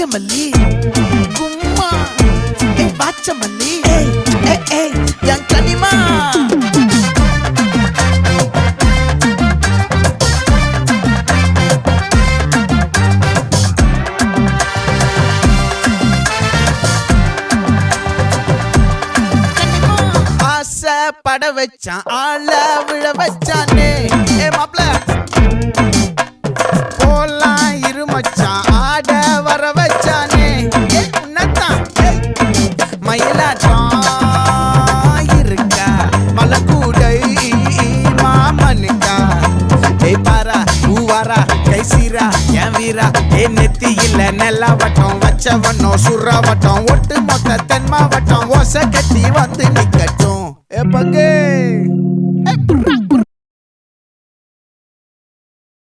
நாகமல்லி கும்மா பாச்சமல்லி என் கனிமா பட வச்சான் ஆள விழ வச்சானே மாப்ள போலாம் இருமச்சான் ஆட வர வச்சானே உன்னதான் மயிலாட்டம் இருக்கா மலக்கூடை மாமனுக்கா பாரா பூவாரா கைசீரா என் வீரா நெத்தி இல்ல நெல்லா வட்டம் வச்சவட்டம் சுறா வட்டம் ஒட்டு மொத்த தென் மாவட்டம் ஓசை கட்டி வந்து நிக்கட்டும் பங்கே